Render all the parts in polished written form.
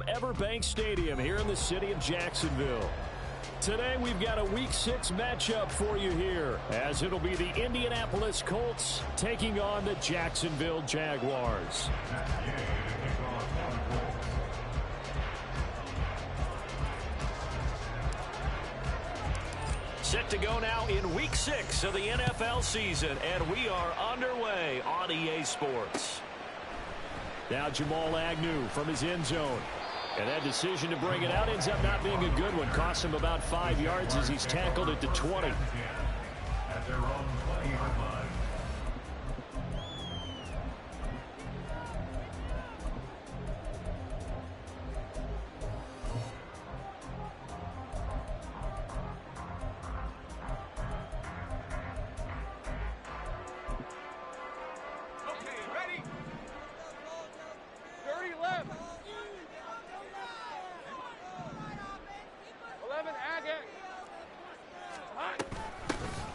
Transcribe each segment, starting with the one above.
Everbank Stadium here in the city of Jacksonville. Today we've got a Week 6 matchup for you here, as it'll be the Indianapolis Colts taking on the Jacksonville Jaguars. Set to go now in Week 6 of the NFL season, and we are underway on EA Sports. Now Jamal Agnew from his end zone. And that decision to bring it out ends up not being a good one. Costs him about 5 yards as he's tackled at the 20. At their own 20-yard line.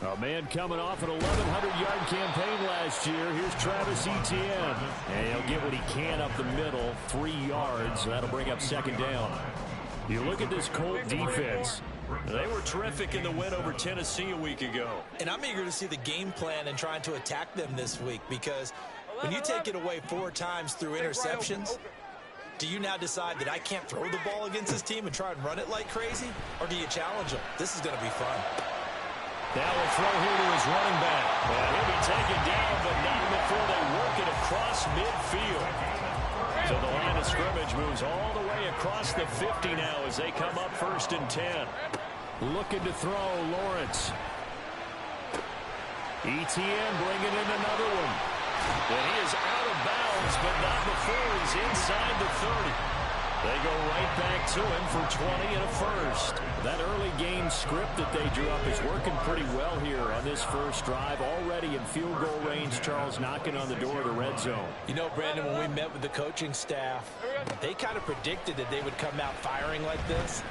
A man coming off an 1,100-yard campaign last year. Here's Travis Etienne. And he'll get what he can up the middle, 3 yards. That'll bring up second down. You look at this Colt defense. They were terrific in the win over Tennessee a week ago. And I'm eager to see the game plan and trying to attack them this week, because when you take it away 4 times through interceptions, do you now decide that I can't throw the ball against this team and try and run it like crazy? Or do you challenge them? This is going to be fun. Now we'll throw here to his running back. Well, he'll be taken down, but not before they work it across midfield. So the line of scrimmage moves all the way across the 50 now as they come up 1st and 10. Looking to throw, Lawrence. Etienne bringing in another one. And he is out of bounds, but not before he's inside the 30. They go right back to him for 20 and a first. That early game script that they drew up is working pretty well here on this first drive. Already in field goal range, Charles knocking on the door of the red zone. You know, Brandon, when we met with the coaching staff, they kind of predicted that they would come out firing like this.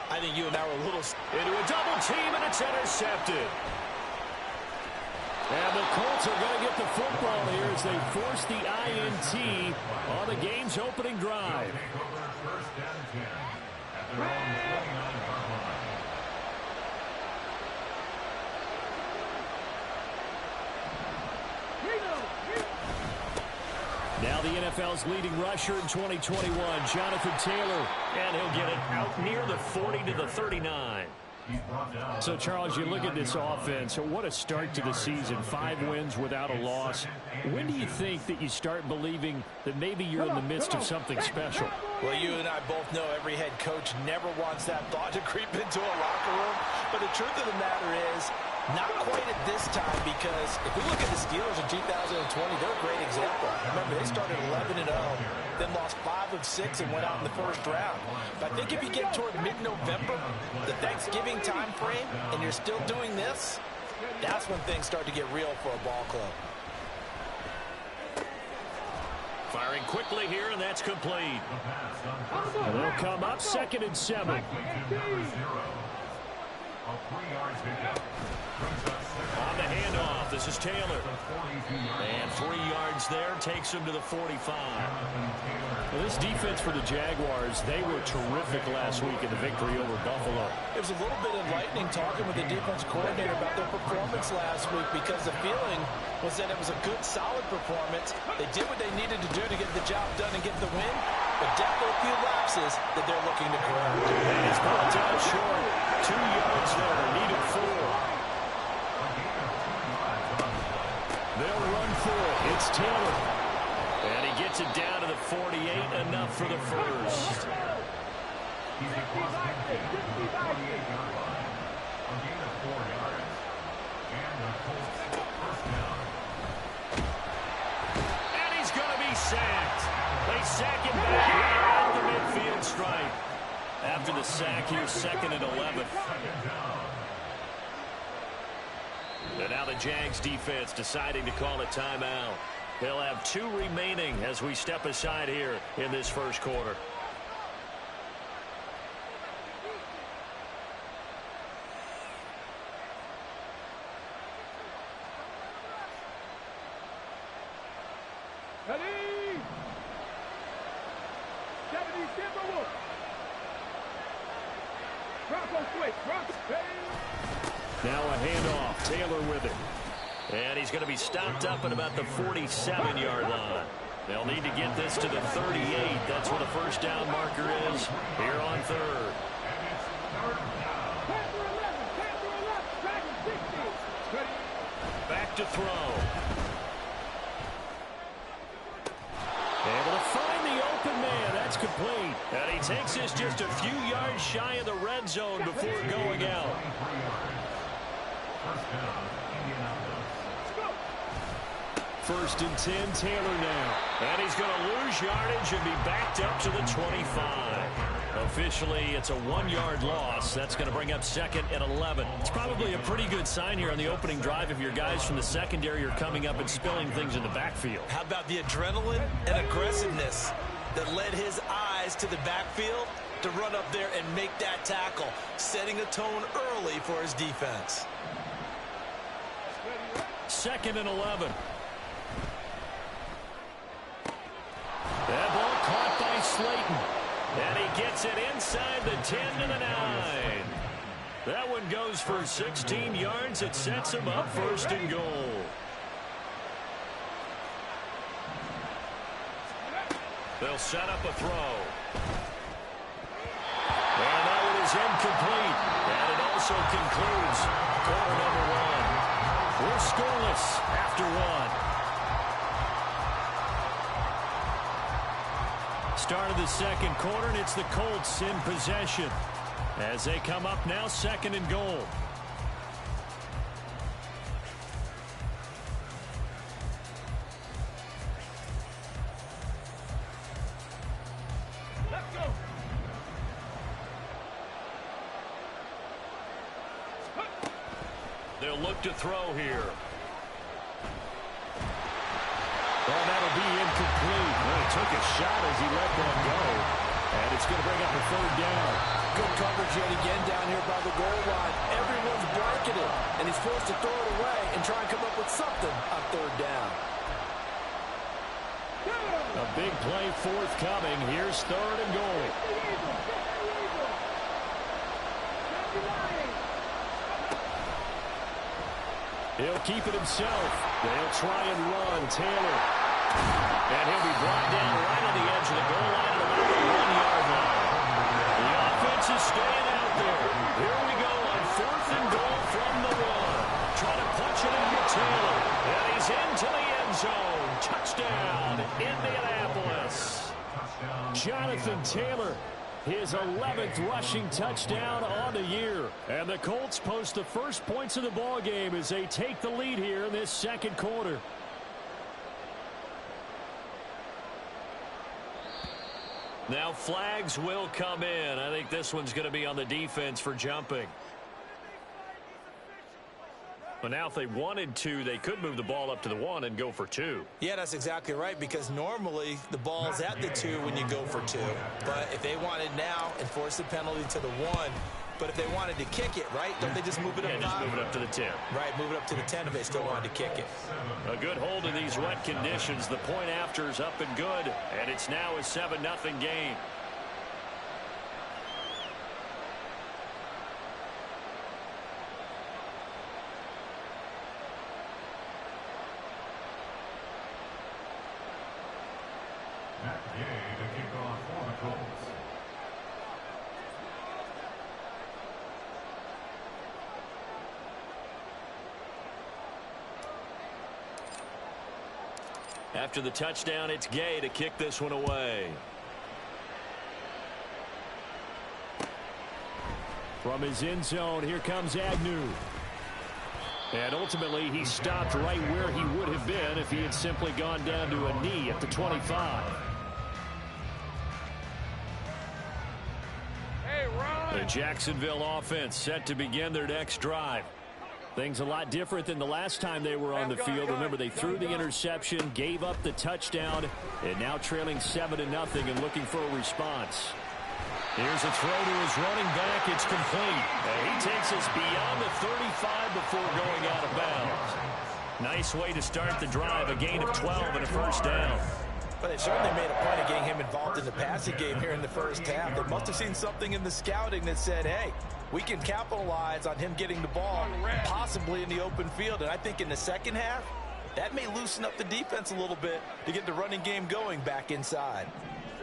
I think you and I were a little... Into a double team, and it's intercepted. And the Colts are going to get the football here as they force the INT on the game's opening drive. First down and 10 at their own 29-yard line. Now the NFL's leading rusher in 2021, Jonathan Taylor, and he'll get it out near the 40 to the 39. So, Charles, you look at this offense, so what a start to the season. 5 wins without a loss. When do you think that you start believing that maybe you're in the midst of something special? Well, you and I both know every head coach never wants that thought to creep into a locker room. But the truth of the matter is, not quite at this time, because if we look at the Steelers in 2020, they're a great example. Remember, they started 11-0, then lost 5 of 6 and went out in the first round. But I think if you get toward mid-November, the Thanksgiving time frame, and you're still doing this, that's when things start to get real for a ball club. Firing quickly here, and that's complete. And they'll come up 2nd and 7. A 3-yard pickup. On the handoff, this is Taylor. And 3 yards there takes him to the 45. Well, this defense for the Jaguars, they were terrific last week in the victory over Buffalo. It was a little bit enlightening talking with the defense coordinator about their performance last week, because the feeling was that it was a good, solid performance. They did what they needed to do to get the job done and get the win, but definitely a few lapses that they're looking to correct. And it's brought down short. 2 yards there, needed 4. They'll run for it. It's Taylor. And he gets it down to the 48, enough for the first. He's across the 48-yard line. A gain of 4 yards. And the Colts first down. And he's going to be sacked. They sack him back at the midfield stripe. After the sack, here's 2nd and 11. And now the Jags defense deciding to call a timeout. They'll have 2 remaining as we step aside here in this first quarter. Ready? 70 Timberwolves. Now a handoff. Taylor with it. And he's going to be stopped up at about the 47-yard line. They'll need to get this to the 38. That's where the first down marker is here on third. Back to throw. Able to find the open man. That's complete. And he takes this just a few yards shy of the red zone before going out. First and 10, Taylor now. And he's going to lose yardage and be backed up to the 25. Officially, it's a 1-yard loss. That's going to bring up second and 11. It's probably a pretty good sign here on the opening drive if your guys from the secondary are coming up and spilling things in the backfield. How about the adrenaline and aggressiveness that led his eyes to the backfield to run up there and make that tackle, setting a tone early for his defense. Second and 11. That ball caught by Slayton. And he gets it inside the 10 to the 9. That one goes for 16 yards. It sets him up first and goal. They'll set up a throw. And that one is incomplete. And it also concludes quarter number 1. We're scoreless after 1. Start of the second quarter, and it's the Colts in possession as they come up now second and goal. Let's go. They'll look to throw here. Well, that'll be incomplete. Well, he took a shot as he let that go. And it's going to bring up a third down. Good coverage yet again down here by the goal line. Everyone's blanketed, and he's forced to throw it away and try and come up with something on third down. A big play forthcoming. Here's third and goal. He'll keep it himself. They'll try and run. Taylor. And he'll be brought down right on the edge of the goal line at about the 1-yard line. The offense is staying out there. Here we go on fourth and goal from the 1. Trying to punch it into Taylor. And he's into the end zone. Touchdown, Indianapolis. Jonathan Taylor. His 11th rushing touchdown on the year. And the Colts post the first points of the ball game as they take the lead here in this second quarter. Now flags will come in. I think this one's going to be on the defense for jumping. But now if they wanted to, they could move the ball up to the 1 and go for 2. Yeah, that's exactly right, because normally the ball's at the 2 when you go for 2. But if they wanted now, enforce the penalty to the 1. But if they wanted to kick it, right, don't they just move it up? Yeah, just move it up to the 10. Right, move it up to the 10 if they still wanted to kick it. A good hold in these wet conditions. The point after is up and good, and it's now a 7-0 game. Matt Gay to kick off for the Colts. After the touchdown, it's Gay to kick this one away. From his end zone, here comes Agnew. And ultimately, he stopped right where he would have been if he had simply gone down to a knee at the 25. The Jacksonville offense set to begin their next drive. Things a lot different than the last time they were on the field. Remember, they threw the interception, gave up the touchdown, and now trailing 7-0 and looking for a response. Here's a throw to his running back. It's complete. And he takes us beyond the 35 before going out of bounds. Nice way to start the drive. A gain of 12 and a first down. But they certainly made a point of getting him involved in the passing game here in the first half. They must have seen something in the scouting that said, hey, we can capitalize on him getting the ball, possibly in the open field. And I think in the second half, that may loosen up the defense a little bit to get the running game going back inside.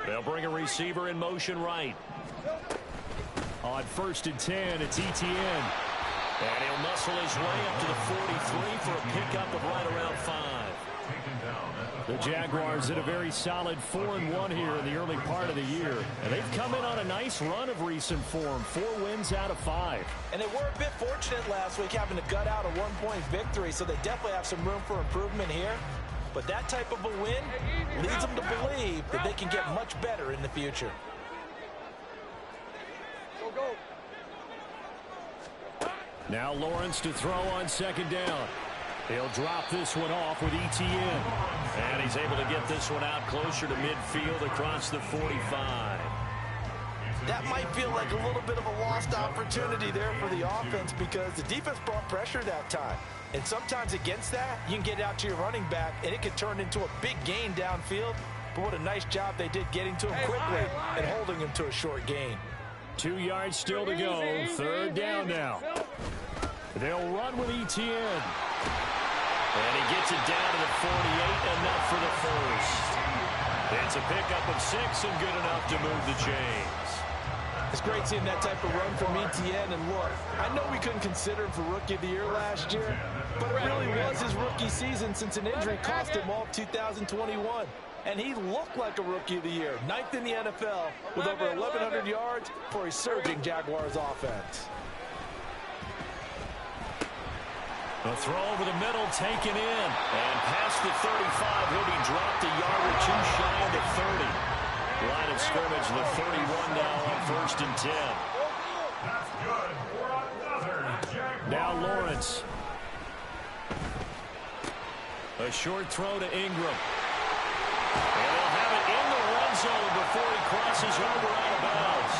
They'll bring a receiver in motion right. On 1st and 10, it's Etienne. And he'll muscle his way up to the 43 for a pickup of right around 5. The Jaguars in a very solid 4-1 here in the early part of the year. And they've come in on a nice run of recent form. 4 wins out of 5. And they were a bit fortunate last week having to gut out a 1-point victory, so they definitely have some room for improvement here. But that type of a win leads them to believe that they can get much better in the future. Now Lawrence to throw on 2nd down. He'll drop this one off with Etienne. And he's able to get this one out closer to midfield across the 45. That might feel like a little bit of a lost opportunity there for the offense because the defense brought pressure that time. And sometimes against that, you can get out to your running back, and it could turn into a big gain downfield. But what a nice job they did getting to him quickly and holding him to a short gain. 2 yards still to go. 3rd down now. They'll run with Etienne. And he gets it down to the 48, enough for the first. It's a pickup of 6 and good enough to move the chains. It's great seeing that type of run from Etienne. And look, I know we couldn't consider him for Rookie of the Year last year, but it really was his rookie season since an injury cost him all of 2021. And he looked like a Rookie of the Year, 9th in the NFL with over 1,100 yards for a surging Jaguars offense. A throw over the middle, taken in. And past the 35, he'll be dropped a yard or 2 shy of the 30. Line of scrimmage, the 31 now on 1st and 10. That's good for another Jaguar. Now Lawrence. A short throw to Ingram. And they'll have it in the red zone before he crosses over out of bounds.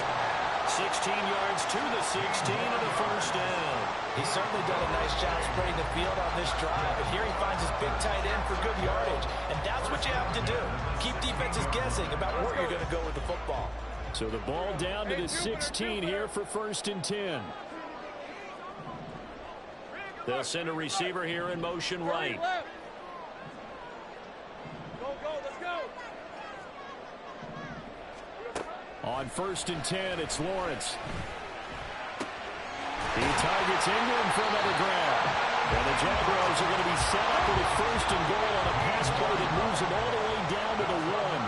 16 yards to the 16 and a 1st down. He's certainly done a nice job spreading the field on this drive, but here he finds his big tight end for good yardage, and that's what you have to do. Keep defenses guessing about where you're going to go with the football. So the ball down to the 16 here for 1st and 10. They'll send a receiver here in motion right. On 1st and 10, it's Lawrence. He targets Ingram for another grab. And the Jaguars are going to be set up with a 1st and goal on a pass play that moves them all the way down to the 1.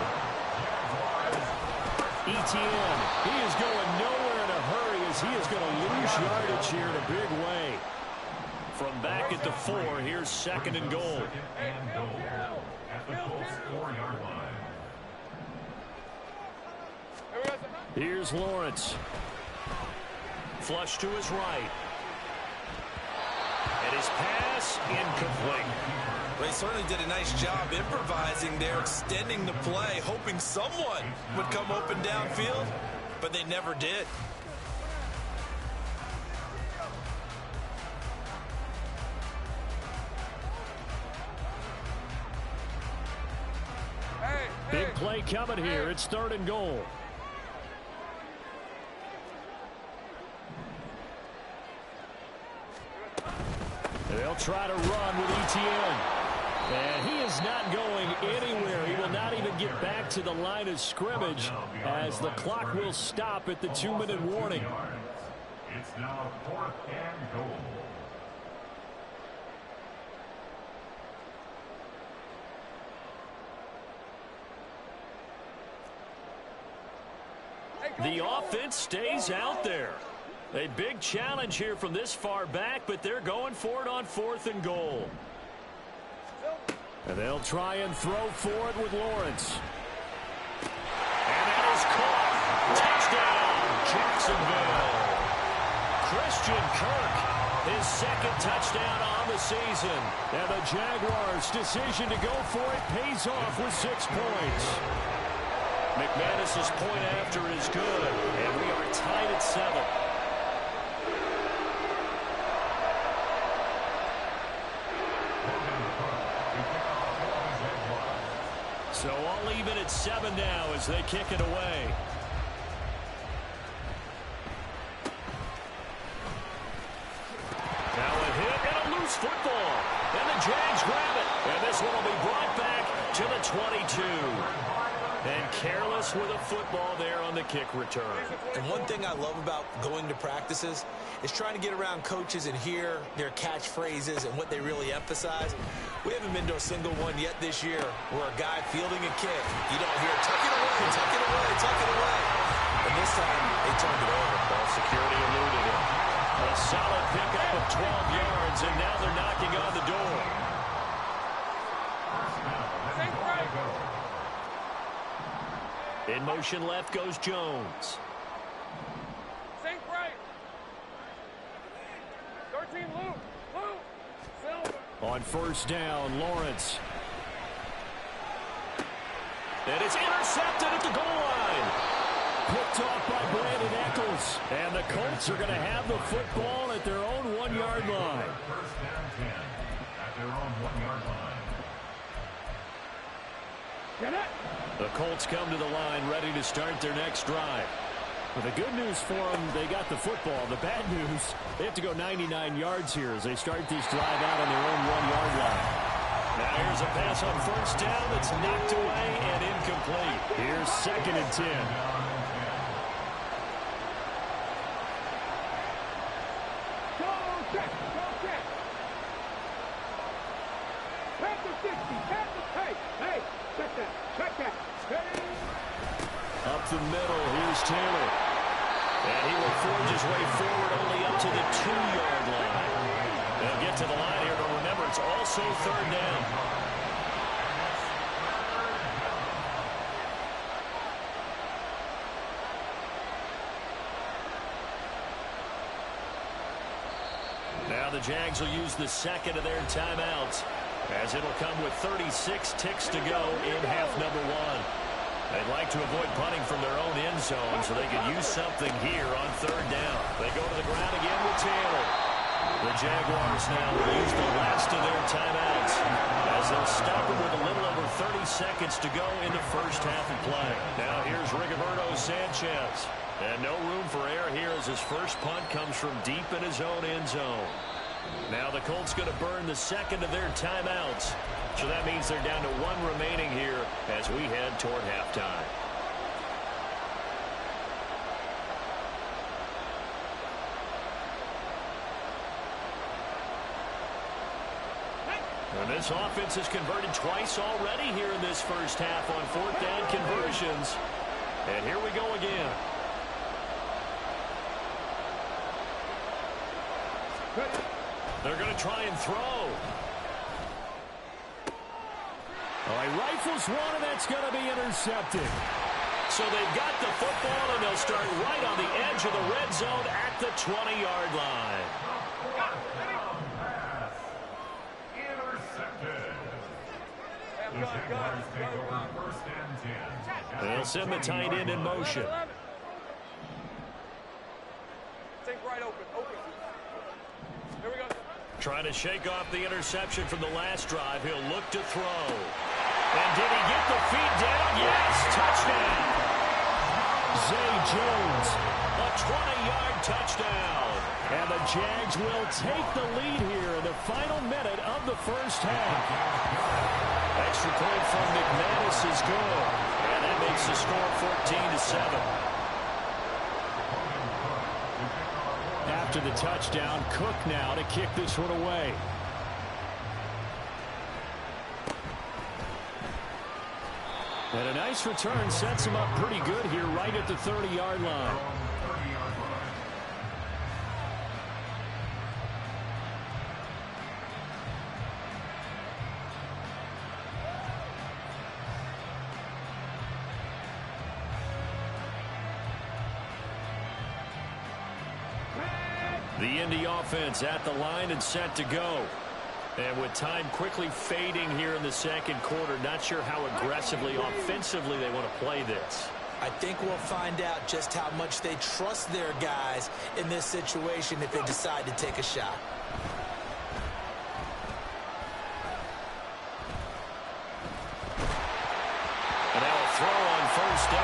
Etienne, he is going nowhere in a hurry as he is going to lose yardage here in a big way. From back at the 4, here's 2nd and goal. At the Colts 4-yard line. Here's Lawrence. Flush to his right. And his pass incomplete. Well, he certainly did a nice job improvising there, extending the play, hoping someone would come open downfield, but they never did. Big play coming here. It's 3rd and goal. They'll try to run with Etienne. And he is not going anywhere. He will not even get back to the line of scrimmage as the clock will stop at the 2-minute warning. It's now 4th and goal. The offense stays out there. A big challenge here from this far back, but they're going for it on 4th and goal. And they'll try and throw for it with Lawrence. And that is caught. Touchdown, Jacksonville. Christian Kirk, his 2nd touchdown on the season. And the Jaguars' decision to go for it pays off with 6 points. McManus's point after is good, and we are tied at 7. So all even as they kick it away. Now a hit and a loose football. And the Jags grab it. And this one will be brought back to the 22. And careless with a football there on the kick return. And one thing I love about going to practices is trying to get around coaches and hear their catchphrases and what they really emphasize. We haven't been to a single one yet this year where a guy fielding a kick, you don't hear, tuck it away, tuck it away, tuck it away. And this time, they turned it over. Ball security eluded him. A solid pickup of 12 yards, and now they're knocking on the door. In motion left goes Jones. Sink right. 13 Luke. Silver. On first down, Lawrence. And it's intercepted at the goal line. Picked off by Brandon Echols. And the Colts are going to have the football at their own 1-yard line. First down 10 at their own 1-yard line. Get it. The Colts come to the line ready to start their next drive. Well, the good news for them, they got the football. The bad news, they have to go 99 yards here as they start this drive out on their own 1-yard line. Now here's a pass on first down that's knocked away and incomplete. Here's 2nd and 10. Go check. Pass the 60. Pass the tape. Hey, check that. Hey. Up the middle, here's Taylor. And he will forge his way forward only up to the 2-yard line. They'll get to the line here, but remember, it's also 3rd down. Now the Jags will use the 2nd of their timeouts, as it'll come with 36 ticks to go in half number 1. They'd like to avoid punting from their own end zone so they can use something here on 3rd down. They go to the ground again with Taylor. The Jaguars now will use the last of their timeouts as they'll stop them with a little over 30 seconds to go in the first half of play. Now here's Rigoberto Sanchez. And no room for error here as his first punt comes from deep in his own end zone. Now the Colts going to burn the 2nd of their timeouts. So that means they're down to 1 remaining here as we head toward halftime. And this offense has converted twice already here in this first half on 4th down conversions. And here we go again. They're going to try and throw. He rifles one, and that's going to be intercepted. So they've got the football, and they'll start right on the edge of the red zone at the 20-yard line. Intercepted. The Jaguars take over 1st and 10. They'll send the tight end in motion. Sink right open. Here we go. Trying to shake off the interception from the last drive. He'll look to throw. And did he get the feet down? Yes, touchdown. Zay Jones, a 20-yard touchdown. And the Jags will take the lead here in the final minute of the first half. Extra point from McManus is good. And that makes the score 14-7. After the touchdown, Cook now to kick this one away. And a nice return sets him up pretty good here right at the 30-yard line. The Indy offense at the line and set to go. And with time quickly fading here in the second quarter, not sure how aggressively, offensively they want to play this. I think we'll find out just how much they trust their guys in this situation if they decide to take a shot. And now a throw on first down.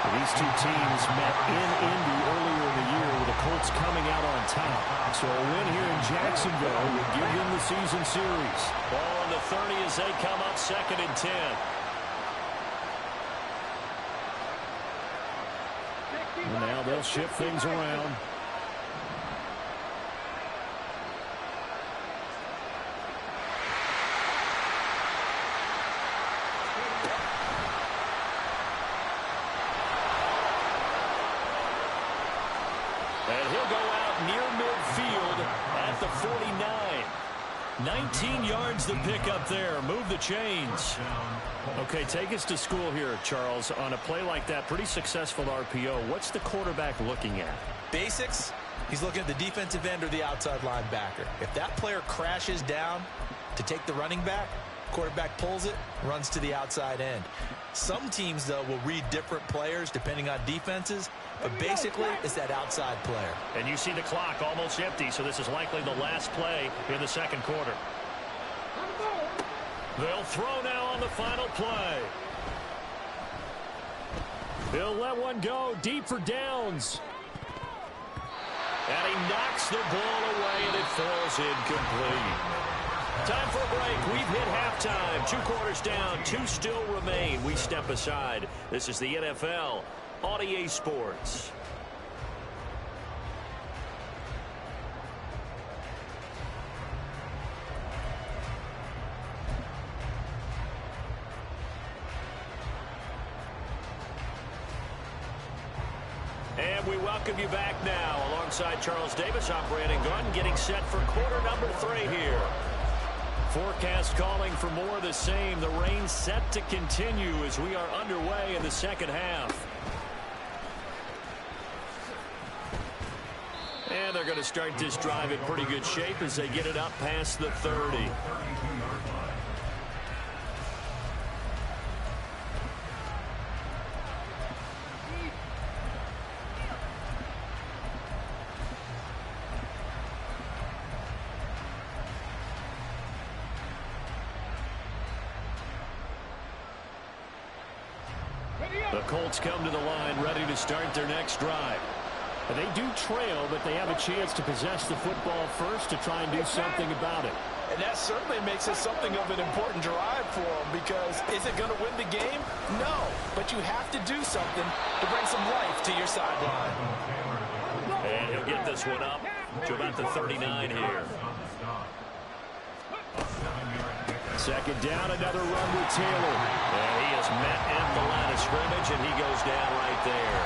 These two teams met in Indy earlier in the year with the Colts coming out on top. So a win here in Jacksonville would give them the season series. Ball on the 30 as they come up 2nd and 10. And now they'll shift things around. And he'll go out near midfield at the 49. 19 yards to pick up there. Move the chains. Okay, take us to school here, Charles. On a play like that, pretty successful RPO. What's the quarterback looking at? Basics. He's looking at the defensive end or the outside linebacker. If that player crashes down to take the running back, quarterback pulls it, runs to the outside end. Some teams, though, will read different players depending on defenses, but basically it's that outside player. And you see the clock almost empty, so this is likely the last play in the second quarter. They'll throw now on the final play. He'll let one go deep for downs. And he knocks the ball away, and it falls incomplete. Time for a break. We've hit halftime. 2 quarters down. 2 still remain. We step aside. This is the NFL on EA Sports. And we welcome you back now. Alongside Charles Davis, I'm Brandon Gunn, getting set for quarter number 3 here. Forecast calling for more of the same. The rain set to continue as we are underway in the second half. And they're going to start this drive in pretty good shape as they get it up past the 30. The Colts come to the line ready to start their next drive. They do trail, but they have a chance to possess the football first to try and do something about it. And that certainly makes it something of an important drive for them, because is it going to win the game? No, but you have to do something to bring some life to your sideline. And he'll get this one up to about the 39 here. Second down, another run with Taylor. And he is met at the line of scrimmage, and he goes down right there.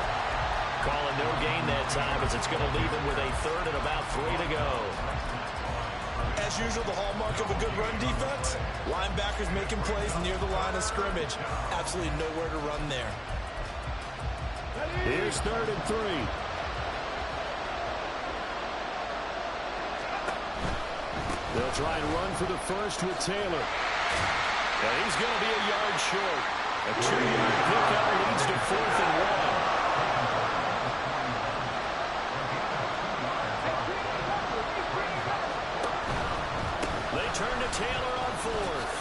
Calling no gain that time as it's going to leave him with a 3rd and about 3 to go. As usual, the hallmark of a good run defense, linebackers making plays near the line of scrimmage. Absolutely nowhere to run there. Here's 3rd and 3. They'll try and run for the first with Taylor. And he's going to be a yard short. A 2-yard pickup leads to 4th and 1. They turn to Taylor on 4th.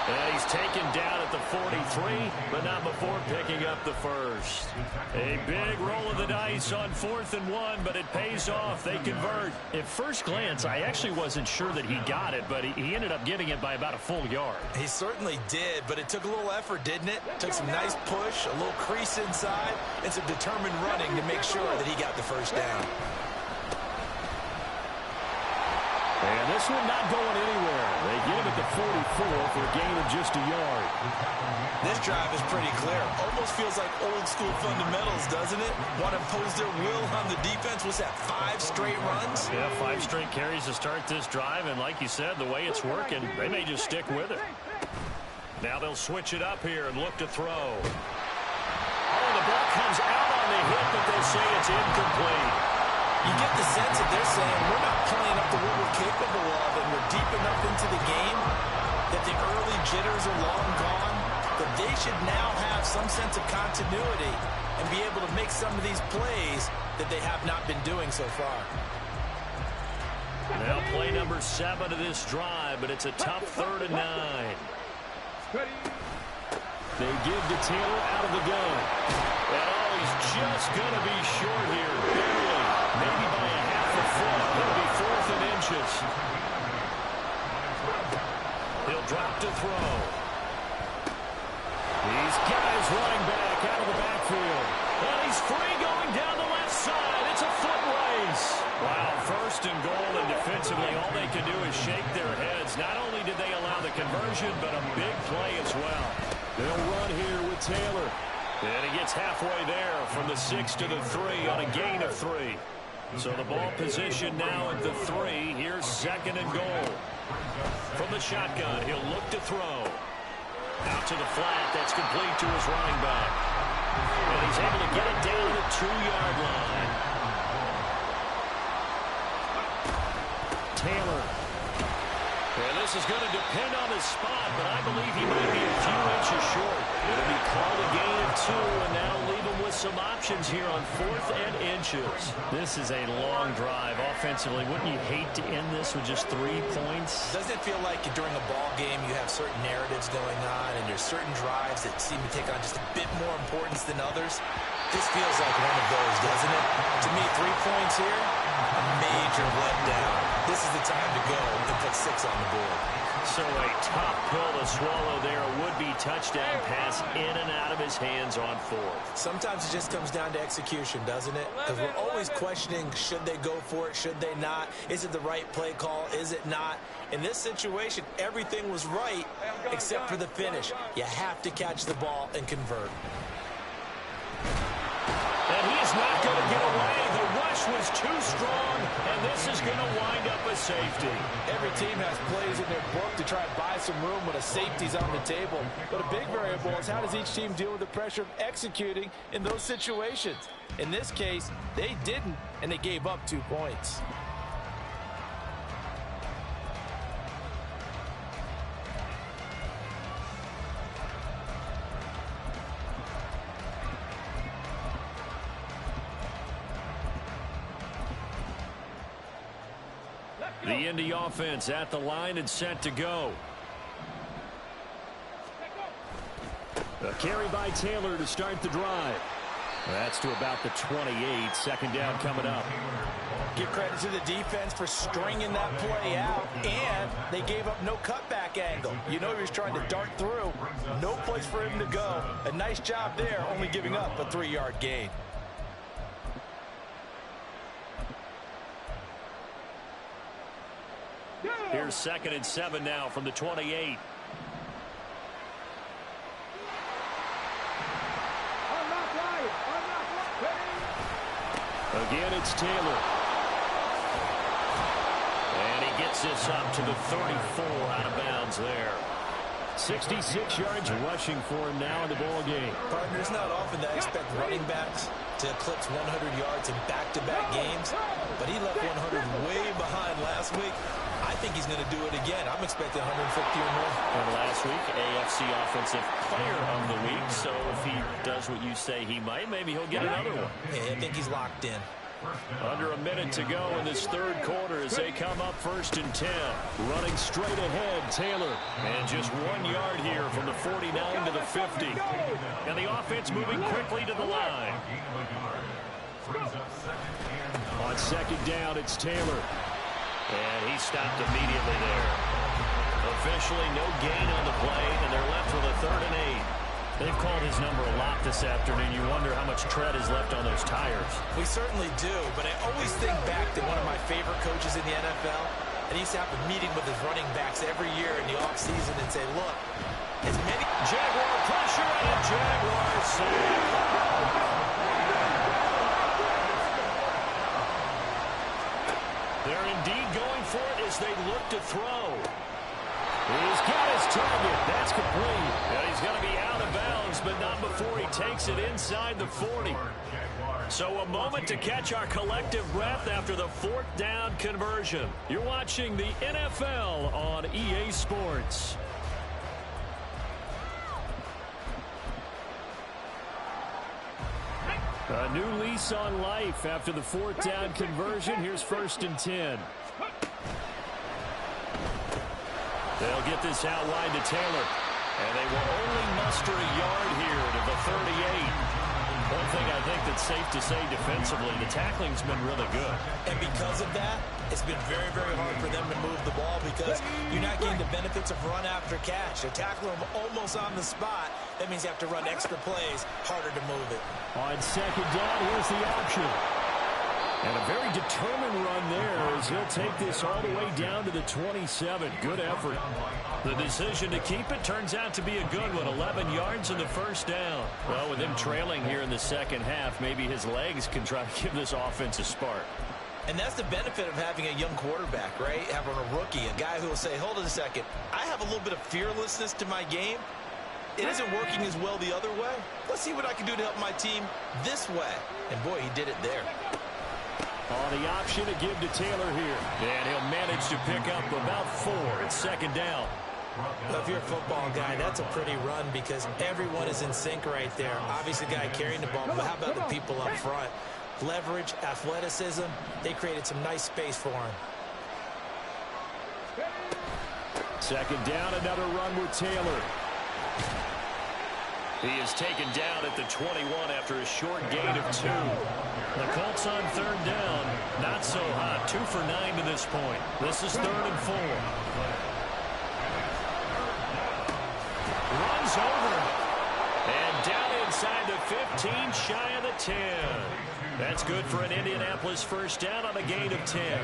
And he's taken down at the 43, but not before picking up the first. A big roll of the dice on 4th and 1, but it pays off. They convert. At first glance, I actually wasn't sure that he got it, but he ended up getting it by about a full yard. He certainly did, but it took a little effort, didn't it? Took some nice push, a little crease inside, and some determined running to make sure that he got the first down. And this one not going anywhere. They get him at the 44 for a gain of just a yard. This drive is pretty clear. Almost feels like old school fundamentals, doesn't it? Want to impose their will on the defense. Was that 5 straight runs? Yeah, 5 straight carries to start this drive. And like you said, the way it's working, they may just stick with it. Now they'll switch it up here and look to throw. Oh, the ball comes out on the hit, but they'll say it's incomplete. You get the sense that they're saying we're not playing up to what we're capable of, and we're deep enough into the game that the early jitters are long gone, that they should now have some sense of continuity and be able to make some of these plays that they have not been doing so far. Now play number 7 of this drive, but it's a tough 3rd and 9. They give to Taylor out of the gun. And oh, he's just going to be short here. Barely. Maybe by a half a foot. It'll be 4th and inches. He'll drop to throw. These guys running back out of the backfield. And he's free going down the left side. It's a foot race. Wow, 1st and goal, and defensively all they can do is shake their heads. Not only did they allow the conversion, but a big play as well. They'll run here with Taylor. And he gets halfway there from the 6 to the 3 on a gain of 3. So the ball position now at the 3. Here's 2nd and goal. From the shotgun, he'll look to throw. Out to the flat. That's complete to his running back. And he's able to get it down to the 2-yard line. Taylor. And this is going to depend on his spot, but I believe he might be a few inches short. It'll be called a gain of 2, and now leave him with some options here on 4th and inches. This is a long drive offensively. Wouldn't you hate to end this with just 3 points? Doesn't it feel like during a ball game you have certain narratives going on, and there's certain drives that seem to take on just a bit more importance than others? This feels like one of those, doesn't it? To me, 3 points here, a major letdown. This is the time to go and put 6 on the board. So a tough pill to swallow there. A would-be touchdown pass in and out of his hands on 4th. Sometimes it just comes down to execution, doesn't it? Because we're always questioning, should they go for it, should they not? Is it the right play call, is it not? In this situation, everything was right except for the finish. You have to catch the ball and convert. And he's not going to get away. The rush was too strong, and this is going to wind up a safety. Every team has plays in their book to try and buy some room when a safety's on the table. But a big variable is how does each team deal with the pressure of executing in those situations? In this case, they didn't, and they gave up 2 points. The Indy offense at the line and set to go. A carry by Taylor to start the drive. That's to about the 28. 2nd down coming up. Give credit to the defense for stringing that play out, and they gave up no cutback angle. You know he was trying to dart through. No place for him to go. A nice job there, only giving up a 3-yard gain. Here's 2nd and 7 now from the 28. Again, it's Taylor. And he gets this up to the 34 out of bounds there. 66 yards rushing for him now in the ball game. Partner, it's not often that I expect running backs to eclipse 100 yards in back-to-back games, but he left 100 way behind last week. I think he's going to do it again. I'm expecting 150 or more. And last week, AFC Offensive Player of the Week. So if he does what you say he might, maybe he'll get another one. Yeah, I think he's locked in. Under a minute to go in this 3rd quarter as they come up 1st and 10. Running straight ahead, Taylor. And just 1 yard here from the 49 to the 50. And the offense moving quickly to the line. On 2nd down, it's Taylor. And he stopped immediately there. Officially no gain on the play, and they're left with a 3rd and 8. They've called his number a lot this afternoon. You wonder how much tread is left on those tires. We certainly do, but I always think back to one of my favorite coaches in the NFL. And he used to have a meeting with his running backs every year in the offseason and say, look, as many... Jaguar pressure and a Jaguar sack. They're indeed going for it as they look to throw. He's got his target. That's complete. And he's going to be out of bounds, but not before he takes it inside the 40. So a moment to catch our collective breath after the 4th down conversion. You're watching the NFL on EA Sports. A new lease on life after the 4th down conversion. Here's 1st and 10. They'll get this out wide to Taylor. And they will only muster a yard here to the 38. One thing I think that's safe to say defensively, the tackling's been really good. And because of that, it's been very, very hard for them to move the ball because you're not getting the benefits of run after catch. You're tackling them almost on the spot. That means you have to run extra plays, harder to move it. On second down, here's the option. And a very determined run there as he'll take this all the way down to the 27. Good effort. The decision to keep it turns out to be a good one. 11 yards in the first down. Well, with him trailing here in the second half, maybe his legs can try to give this offense a spark. And that's the benefit of having a young quarterback, right? Having a rookie, a guy who will say, hold it a second, I have a little bit of fearlessness to my game. It isn't working as well the other way. Let's see what I can do to help my team this way. And boy, he did it there. On the option to give to Taylor here. And he'll manage to pick up about 4 at second down. Well, if you're a football guy, that's a pretty run because everyone is in sync right there. Obviously, the guy carrying the ball, but how about the people up front? Leverage, athleticism, they created some nice space for him. Second down, another run with Taylor. He is taken down at the 21 after a short gain of 2. The Colts on third down, not so hot. 2 for 9 to this point. This is 3rd and 4. Runs over and down inside the 15, shy of the 10. That's good for an Indianapolis first down on a gain of 10.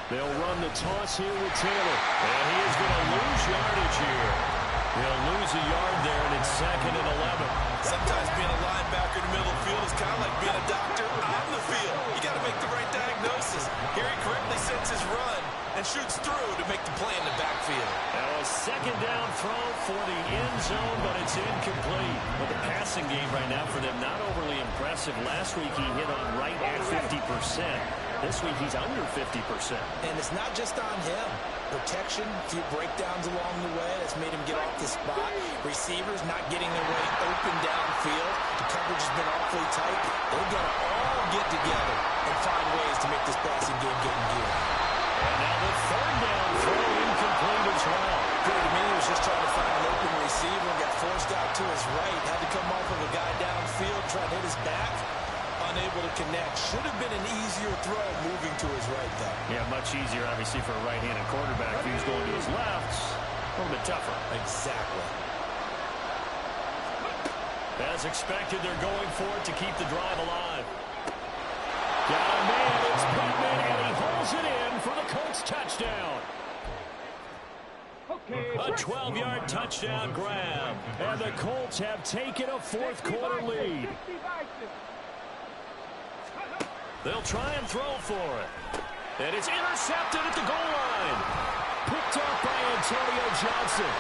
They'll run the toss here with Taylor. And he is going to lose yardage here. He'll lose a yard there, and it's 2nd and 11. Sometimes being a linebacker in the middle of the field is kind of like being a doctor on the field. You got to make the right diagnosis. Here he correctly sets his run and shoots through to make the play in the backfield. Now a second down throw for the end zone, but it's incomplete. But the passing game right now for them, not overly impressive. Last week he hit on right at 50%. This week he's under 50%. And it's not just on him. Protection, a few breakdowns along the way. That's made him get off the spot. Receivers not getting their way open downfield. The coverage has been awfully tight. They've got to all get together and find ways to make this passing game get in gear. And now the third down throw incomplete as well. Good to me, he was just trying to find an open receiver and got forced out to his right. Had to come off of a guy downfield, try to hit his back. Unable to connect. Should have been an easier throw moving to his right, though. Yeah, much easier, obviously, for a right-handed quarterback. If he was going to his left, a little bit tougher. Exactly. As expected, they're going for it to keep the drive alive. Got a man, it's Pittman, and he holds it in for the Colts touchdown. A 12-yard touchdown grab, and the Colts have taken a fourth-quarter lead. They'll try and throw for it. And it's intercepted at the goal line. Picked up by Antonio Johnson.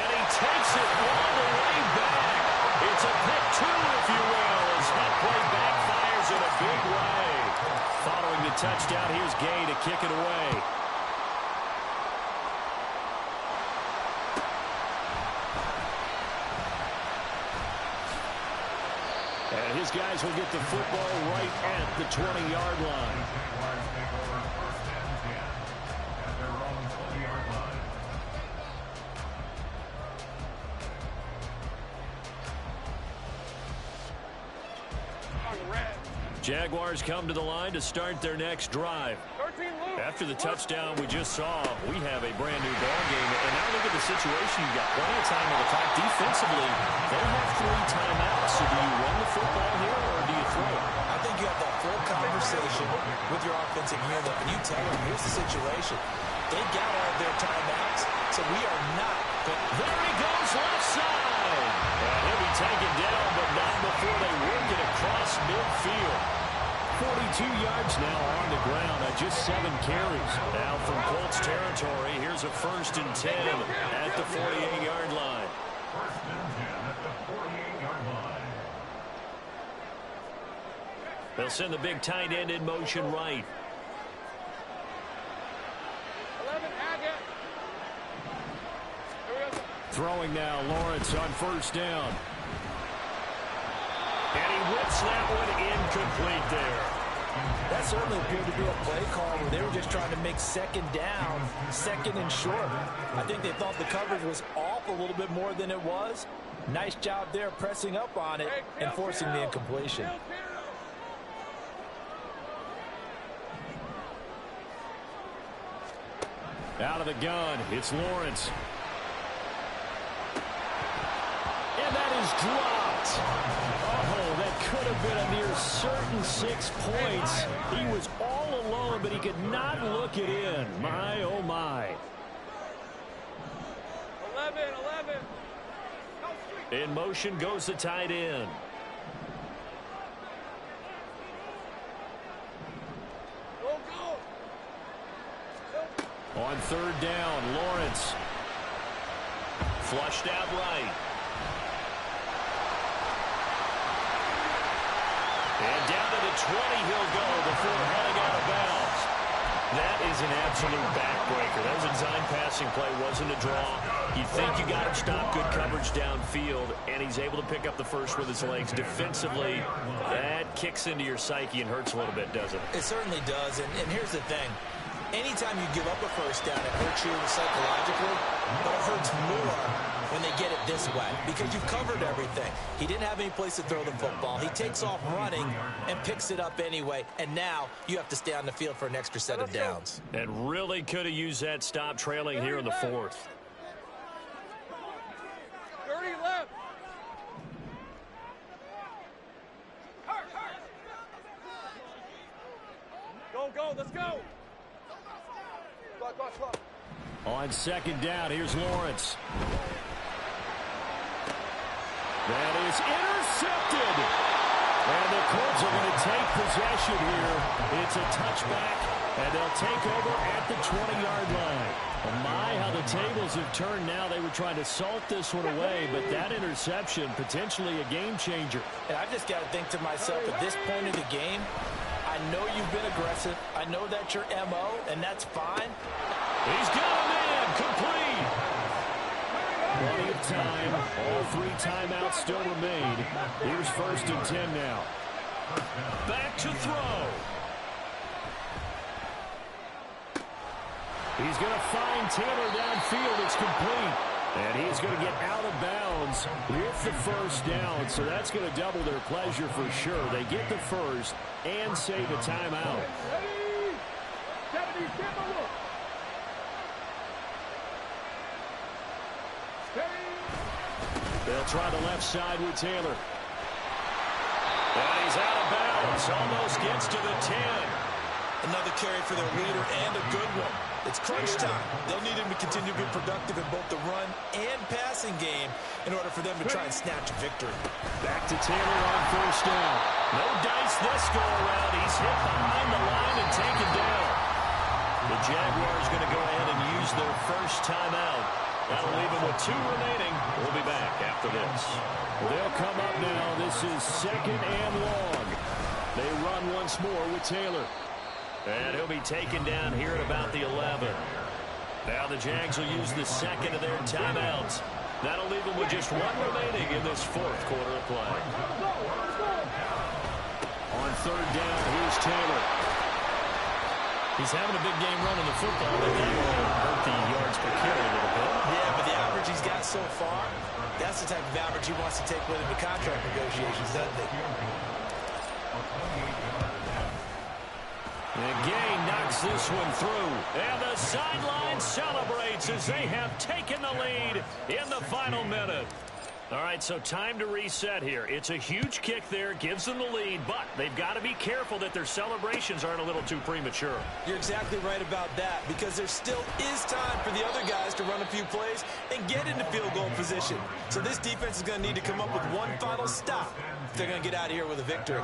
And he takes it all the way back. It's a pick 2, if you will, as that play backfires in a big way. Following the touchdown, here's Gay to kick it away. And his guys will get the football right at the 20-yard line. Jaguars come to the line to start their next drive. After the touchdown we just saw, we have a brand-new ball game. And now look at the situation. You've got plenty of time on the clock. Defensively, they have 3 timeouts. So do you run the football here or do you throw it? I think you have that full conversation with your offensive unit, and you tell them, here's the situation. They've got all of their timeouts, so we are not. But there he goes, left side. And he'll be taken down, but not before they work it across midfield. 42 yards now on the ground on just 7 carries. Now from Colts territory, here's a 1st and 10 at the 48-yard line. 1st and 10 at the 48-yard line. They'll send the big tight end in motion right. 11, Throwing now, Lawrence on 1st down. And he whips that one incomplete there. That certainly appeared to be a play call where they were just trying to make second down, second and short. I think they thought the coverage was off a little bit more than it was. Nice job there pressing up on it and forcing the incompletion. Out of the gun, it's Lawrence. And that is dropped. Oh, that could have been a near certain 6 points. He was all alone, but he could not look it in. My, oh, my. 11. In motion goes the tight end. On third down, Lawrence. Flushed out right. And down to the 20 he'll go before heading out of bounds. That is an absolute backbreaker. That was a design passing play, wasn't a draw. You think you got him stopped, good coverage downfield, and he's able to pick up the first with his legs. Defensively, that kicks into your psyche and hurts a little bit, doesn't it? It certainly does, and here's the thing. Anytime you give up a first down, it hurts you psychologically, but it hurts more when they get it this way because you've covered everything. He didn't have any place to throw the football. He takes off running and picks it up anyway, and now you have to stay on the field for an extra set of downs. And really could have used that stop trailing here in the fourth. 30 left. Go, let's go. On second down, here's Lawrence. That is intercepted. And the Colts are going to take possession here. It's a touchback, and they'll take over at the 20-yard line. Oh my, how the tables have turned now. They were trying to salt this one away, but that interception, potentially a game changer. And I've just got to think to myself, at this point of the game, I know you've been aggressive. I know that's your MO, and that's fine. He's got a man, complete. Plenty of time. All 3 timeouts still remain. Here's 1st and 10 now. Back to throw. He's going to find Taylor downfield. It's complete. And he's going to get out of bounds with the first down. So that's going to double their pleasure for sure. They get the first and save a timeout. They'll try the left side with Taylor. And he's out of bounds. Almost gets to the 10. Another carry for their leader and a good one. It's crunch time. They'll need him to continue to be productive in both the run and passing game in order for them to try and snatch a victory. Back to Taylor on first down. No dice this go around. He's hit behind the line and taken down. The Jaguars going to go ahead and use their first timeout. That'll leave them with 2 remaining. We'll be back after this. They'll come up now. This is 2nd and long. They run once more with Taylor. And he'll be taken down here at about the 11. Now the Jags will use the second of their timeouts. That'll leave them with just 1 remaining in this 4th quarter of play. On third down, here's Taylor. He's having a big game running the football, but that will hurt the yards per carry a little bit. Yeah, but the average he's got so far, that's the type of average he wants to take with him to contract negotiations, doesn't it? And Gay knocks this one through. And the sideline celebrates as they have taken the lead in the final minute. All right, so time to reset here. It's a huge kick there, gives them the lead, but they've got to be careful that their celebrations aren't a little too premature. You're exactly right about that, because there still is time for the other guys to run a few plays and get into field goal position. So this defense is going to need to come up with one final stop if they're going to get out of here with a victory.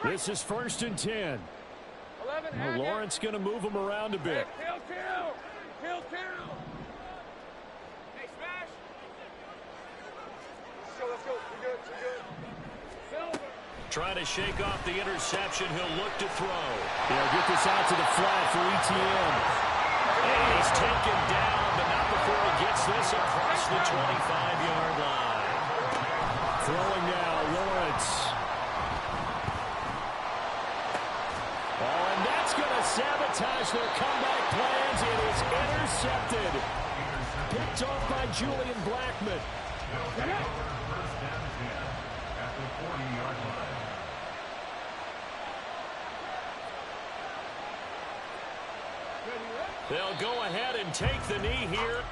This is 1st and 10. Well, Lawrence going to move them around a bit. Kill. Hey, smash. Let's go. We're good. Trying to shake off the interception. He'll look to throw. They'll get this out to the flat for ETN. And he's taken down, but not before he gets this across the 25-yard line. Throwing now, Lawrence. Oh, and that's going to sabotage their comeback plans. It is intercepted. Picked off by Julian Blackmon. First down 10 at the 40-yard line. They'll go ahead and take the knee here.